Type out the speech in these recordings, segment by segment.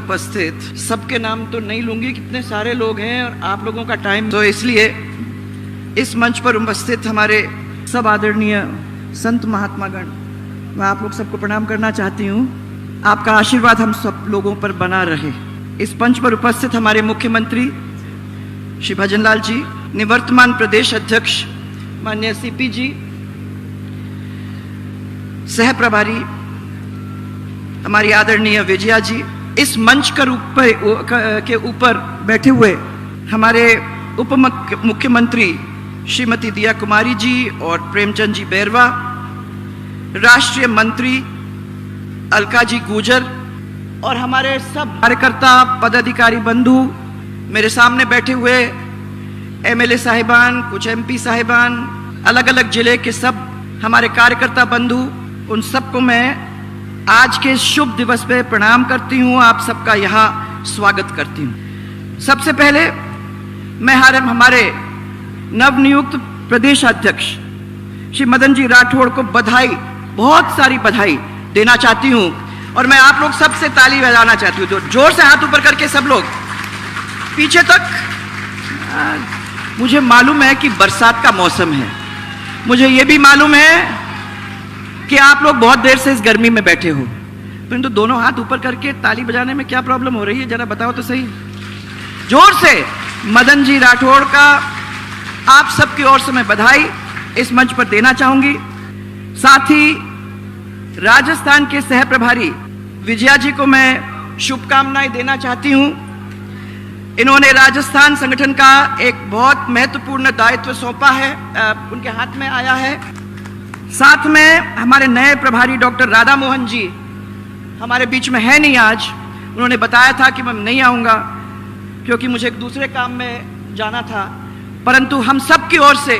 उपस्थित सबके नाम तो नहीं लूंगी, कितने सारे लोग हैं और आप लोगों का टाइम, तो इसलिए इस मंच पर उपस्थित हमारे सब आदरणीय संत महात्मागण, मैं आप लोग सबको प्रणाम करना चाहती हूँ। आपका आशीर्वाद हम सब लोगों पर बना रहे। इस मंच पर उपस्थित हमारे मुख्यमंत्री श्री भजनलाल जी, निवर्तमान प्रदेश अध्यक्ष माननीय सीपी जी, सह प्रभारी हमारी आदरणीय विजया जी, इस मंच के ऊपर बैठे हुए हमारे उप मुख्यमंत्री श्रीमती दिया कुमारी जी और प्रेमचंद जी बैरवा, राष्ट्रीय मंत्री अलका जी गुजर और हमारे सब कार्यकर्ता पदाधिकारी बंधु, मेरे सामने बैठे हुए एमएलए साहिबान, कुछ एमपी साहिबान, अलग अलग जिले के सब हमारे कार्यकर्ता बंधु, उन सबको मैं आज के शुभ दिवस पे प्रणाम करती हूँ, आप सबका यहाँ स्वागत करती हूँ। सबसे पहले मैं हमारे नवनियुक्त प्रदेश अध्यक्ष श्री मदन जी राठौड़ को बधाई, बहुत सारी बधाई देना चाहती हूँ और मैं आप लोग सबसे ताली बजाना चाहती हूँ। तो जोर से हाथ ऊपर करके सब लोग पीछे तक। मुझे मालूम है कि बरसात का मौसम है, मुझे ये भी मालूम है कि आप लोग बहुत देर से इस गर्मी में बैठे हो, परंतु दोनों हाथ ऊपर करके ताली बजाने में क्या प्रॉब्लम हो रही है, जरा बताओ तो सही। जोर से मदन जी राठौड़ का आप सबकी ओर से मैं बधाई इस मंच पर देना चाहूंगी। साथ ही राजस्थान के सह प्रभारी विजया जी को मैं शुभकामनाएं देना चाहती हूं। इन्होंने राजस्थान संगठन का एक बहुत महत्वपूर्ण दायित्व सौंपा है, उनके हाथ में आया है। साथ में हमारे नए प्रभारी डॉक्टर राधा मोहन जी हमारे बीच में है नहीं आज, उन्होंने बताया था कि मैं नहीं आऊँगा क्योंकि मुझे एक दूसरे काम में जाना था, परंतु हम सब की ओर से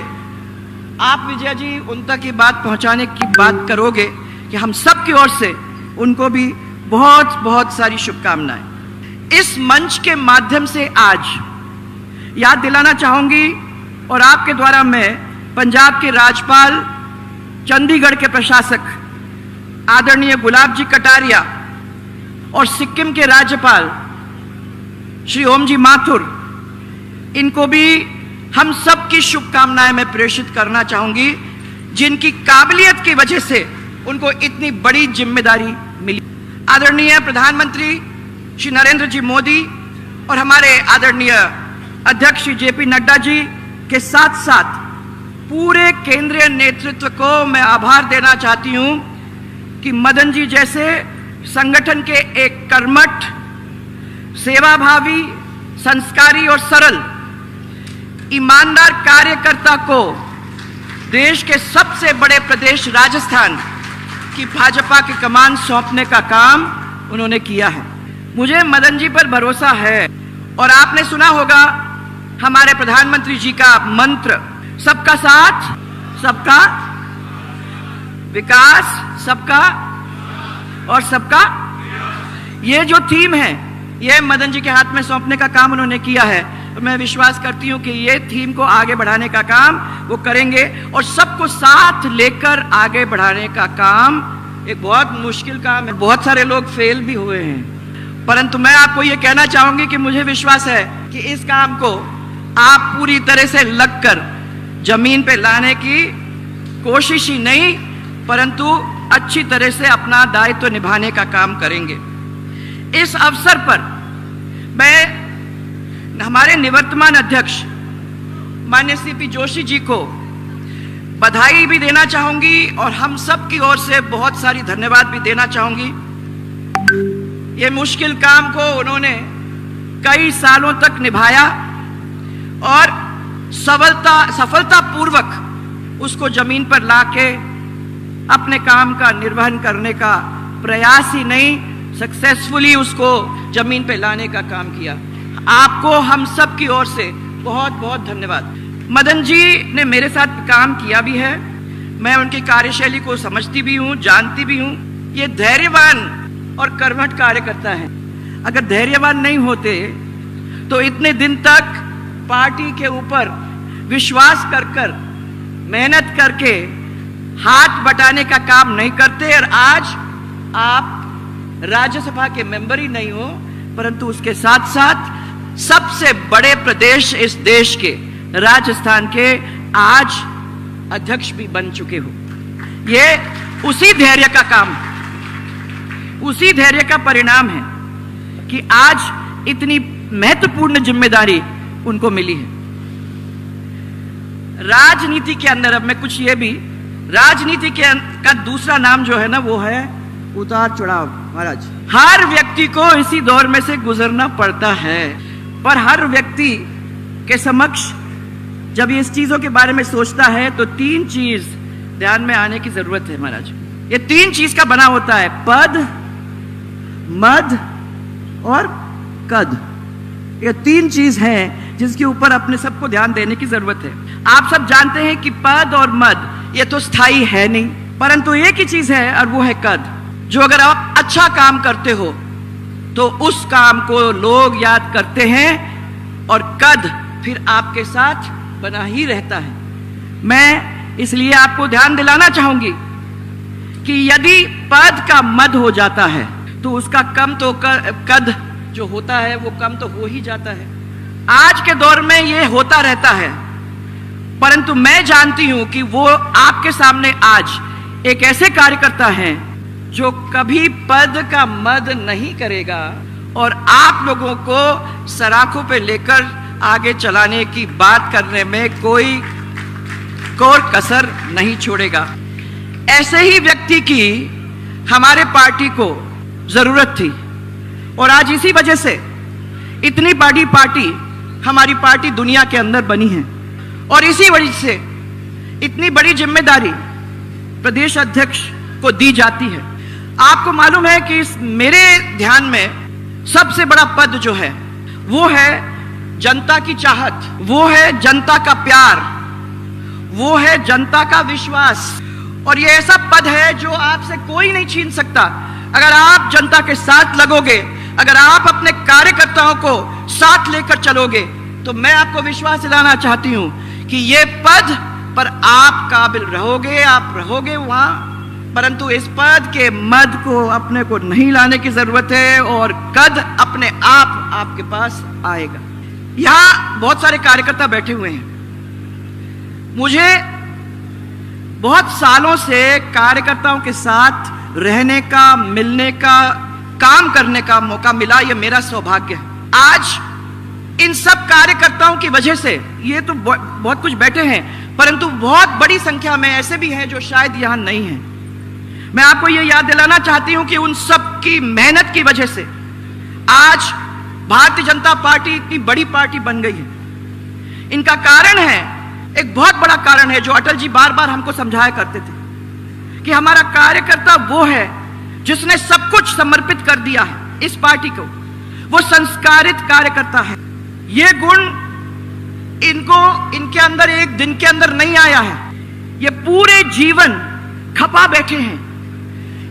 आप विजया जी उन तक ये बात पहुंचाने की बात करोगे कि हम सब की ओर से उनको भी बहुत बहुत सारी शुभकामनाएं। इस मंच के माध्यम से आज याद दिलाना चाहूंगी और आपके द्वारा मैं पंजाब के राज्यपाल, चंडीगढ़ के प्रशासक आदरणीय गुलाब जी कटारिया और सिक्किम के राज्यपाल श्री ओम जी माथुर, इनको भी हम सब की शुभकामनाएं मैं प्रेषित करना चाहूंगी, जिनकी काबिलियत की वजह से उनको इतनी बड़ी जिम्मेदारी मिली। आदरणीय प्रधानमंत्री श्री नरेंद्र जी मोदी और हमारे आदरणीय अध्यक्ष श्री जेपी नड्डा जी के साथ साथ पूरे केंद्रीय नेतृत्व को मैं आभार देना चाहती हूं कि मदन जी जैसे संगठन के एक कर्मठ, सेवाभावी, संस्कारी और सरल ईमानदार कार्यकर्ता को देश के सबसे बड़े प्रदेश राजस्थान की भाजपा की कमान सौंपने का काम उन्होंने किया है। मुझे मदन जी पर भरोसा है और आपने सुना होगा हमारे प्रधानमंत्री जी का मंत्र, सबका साथ, सबका विकास, सबका और सबका, ये जो थीम है ये मदन जी के हाथ में सौंपने का काम उन्होंने किया है। मैं विश्वास करती हूं कि ये थीम को आगे बढ़ाने का काम वो करेंगे और सबको साथ लेकर आगे बढ़ाने का काम एक बहुत मुश्किल काम है। बहुत सारे लोग फेल भी हुए हैं, परंतु मैं आपको ये कहना चाहूंगी कि मुझे विश्वास है कि इस काम को आप पूरी तरह से लगकर जमीन पे लाने की कोशिश ही नहीं, परंतु अच्छी तरह से अपना दायित्व निभाने का काम करेंगे। इस अवसर पर मैं हमारे निवर्तमान अध्यक्ष माननीय सीपी जोशी जी को बधाई भी देना चाहूंगी और हम सब की ओर से बहुत सारी धन्यवाद भी देना चाहूंगी। ये मुश्किल काम को उन्होंने कई सालों तक निभाया और सफलतापूर्वक उसको जमीन पर लाके अपने काम का निर्वहन करने का प्रयास ही नहीं, सक्सेसफुली उसको जमीन पे लाने का काम किया। आपको हम सब की ओर से बहुत बहुत धन्यवाद। मदन जी ने मेरे साथ काम किया भी है, मैं उनकी कार्यशैली को समझती भी हूँ, जानती भी हूँ। ये धैर्यवान और कर्मठ कार्यकर्ता है। अगर धैर्यवान नहीं होते तो इतने दिन तक पार्टी के ऊपर विश्वास कर मेहनत करके हाथ बटाने का काम नहीं करते और आज आप राज्यसभा के मेंबर ही नहीं हो, परंतु उसके साथ साथ सबसे बड़े प्रदेश इस देश के, राजस्थान के, आज अध्यक्ष भी बन चुके हो। ये उसी धैर्य का काम, उसी धैर्य का परिणाम है कि आज इतनी महत्वपूर्ण जिम्मेदारी उनको मिली है। राजनीति के अंदर, अब मैं कुछ ये भी, राजनीति का दूसरा नाम जो है ना, वो है उतार चढ़ाव। महाराज, हर व्यक्ति को इसी दौर में से गुजरना पड़ता है, पर हर व्यक्ति के समक्ष जब ये इस चीजों के बारे में सोचता है तो तीन चीज ध्यान में आने की जरूरत है। महाराज, ये तीन चीज का बना होता है, पद, मद और कद। ये तीन चीज हैं जिसके ऊपर अपने सबको ध्यान देने की जरूरत है। आप सब जानते हैं कि पद और मद ये तो स्थायी है नहीं, परंतु एक ही चीज है और वो है कद, जो अगर आप अच्छा काम करते हो तो उस काम को लोग याद करते हैं और कद फिर आपके साथ बना ही रहता है। मैं इसलिए आपको ध्यान दिलाना चाहूंगी कि यदि पद का मद हो जाता है तो उसका कम तो कद जो होता है वो कम तो हो ही जाता है। आज के दौर में ये होता रहता है, परंतु मैं जानती हूं कि वो आपके सामने आज एक ऐसे कार्यकर्ता हैं जो कभी पद का मद नहीं करेगा और आप लोगों को सराखों पे लेकर आगे चलाने की बात करने में कोई कसर नहीं छोड़ेगा। ऐसे ही व्यक्ति की हमारे पार्टी को जरूरत थी और आज इसी वजह से इतनी बड़ी पार्टी, हमारी पार्टी दुनिया के अंदर बनी है और इसी वजह से इतनी बड़ी जिम्मेदारी प्रदेश अध्यक्ष को दी जाती है। आपको मालूम है कि मेरे ध्यान में सबसे बड़ा पद जो है वो है जनता की चाहत, वो है जनता का प्यार, वो है जनता का विश्वास। और ये ऐसा पद है जो आपसे कोई नहीं छीन सकता। अगर आप जनता के साथ लगोगे, अगर आप अपने कार्यकर्ताओं को साथ लेकर चलोगे, तो मैं आपको विश्वास दिलाना चाहती हूं कि ये पद पर आप काबिल रहोगे, आप रहोगे वहां, परंतु इस पद के मद को अपने को नहीं लाने की जरूरत है और कद अपने आप आपके पास आएगा। यहां बहुत सारे कार्यकर्ता बैठे हुए हैं। मुझे बहुत सालों से कार्यकर्ताओं के साथ रहने का, मिलने का, काम करने का मौका मिला। यह मेरा सौभाग्य है। आज इन सब कार्यकर्ताओं की वजह से, ये तो बहुत कुछ बैठे हैं, परंतु बहुत बड़ी संख्या में ऐसे भी हैं जो शायद यहां नहीं हैं। मैं आपको यह याद दिलाना चाहती हूं कि उन सब की मेहनत की वजह से आज भारतीय जनता पार्टी इतनी बड़ी पार्टी बन गई है। इनका कारण है, एक बहुत बड़ा कारण है जो अटल जी बार बार हमको समझाया करते थे कि हमारा कार्यकर्ता वो है जिसने सब कुछ समर्पित कर दिया है इस पार्टी को। वो संस्कारित कार्यकर्ता है। ये गुण इनके अंदर एक दिन के अंदर नहीं आया है। ये पूरे जीवन खपा बैठे हैं।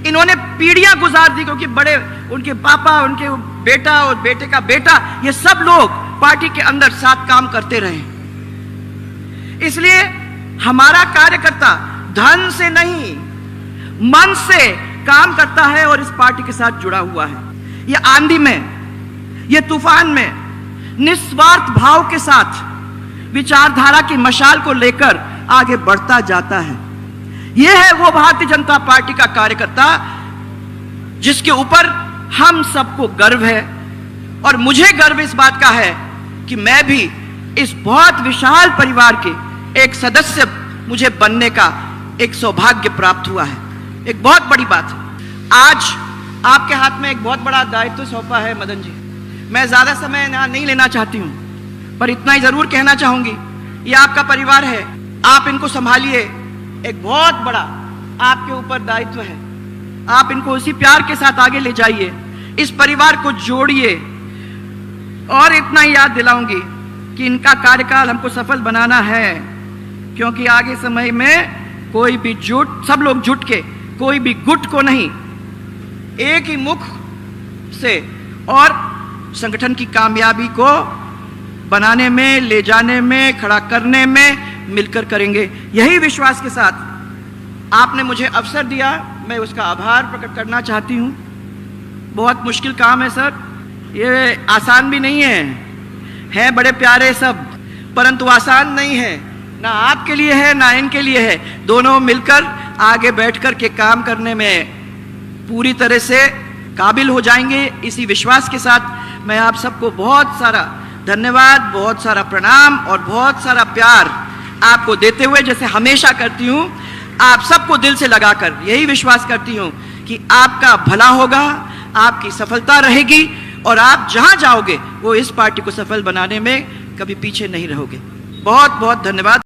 इन्होंने पीढ़ियां गुजार दी, क्योंकि बड़े उनके पापा, उनके बेटा और बेटे का बेटा, ये सब लोग पार्टी के अंदर साथ काम करते रहे। इसलिए हमारा कार्यकर्ता धन से नहीं, मन से काम करता है और इस पार्टी के साथ जुड़ा हुआ है। ये आंधी में, ये तूफान में निस्वार्थ भाव के साथ विचारधारा की मशाल को लेकर आगे बढ़ता जाता है। यह है वो भारतीय जनता पार्टी का कार्यकर्ता जिसके ऊपर हम सबको गर्व है। और मुझे गर्व इस बात का है कि मैं भी इस बहुत विशाल परिवार के एक सदस्य मुझे बनने का एक सौभाग्य प्राप्त हुआ है। एक बहुत बड़ी बात है। आज आपके हाथ में एक बहुत बड़ा दायित्व सौंपा है मदन जी। मैं ज्यादा समय नहीं लेना चाहती हूं, पर इतना ही जरूर कहना चाहूंगी, ये आपका परिवार है, आप इनको संभालिए। एक बहुत बड़ा आपके ऊपर दायित्व है। आप इनको उसी प्यार के साथ आगे ले जाइए, इस परिवार को जोड़िए। और इतना ही याद दिलाऊंगी कि इनका कार्यकाल हमको सफल बनाना है, क्योंकि आगे समय में कोई भी सब लोग जुट के, कोई भी गुट को नहीं, एक ही मुख से और संगठन की कामयाबी को बनाने में, ले जाने में, खड़ा करने में मिलकर करेंगे। यही विश्वास के साथ आपने मुझे अवसर दिया, मैं उसका आभार प्रकट करना चाहती हूं। बहुत मुश्किल काम है सर, ये आसान भी नहीं है बड़े प्यारे सब, परंतु आसान नहीं है, ना आपके लिए है ना इनके लिए है। दोनों मिलकर आगे बैठकर के काम करने में पूरी तरह से काबिल हो जाएंगे। इसी विश्वास के साथ मैं आप सबको बहुत सारा धन्यवाद, बहुत सारा प्रणाम और बहुत सारा प्यार आपको देते हुए, जैसे हमेशा करती हूँ, आप सबको दिल से लगाकर यही विश्वास करती हूँ कि आपका भला होगा, आपकी सफलता रहेगी और आप जहां जाओगे वो इस पार्टी को सफल बनाने में कभी पीछे नहीं रहोगे। बहुत बहुत धन्यवाद।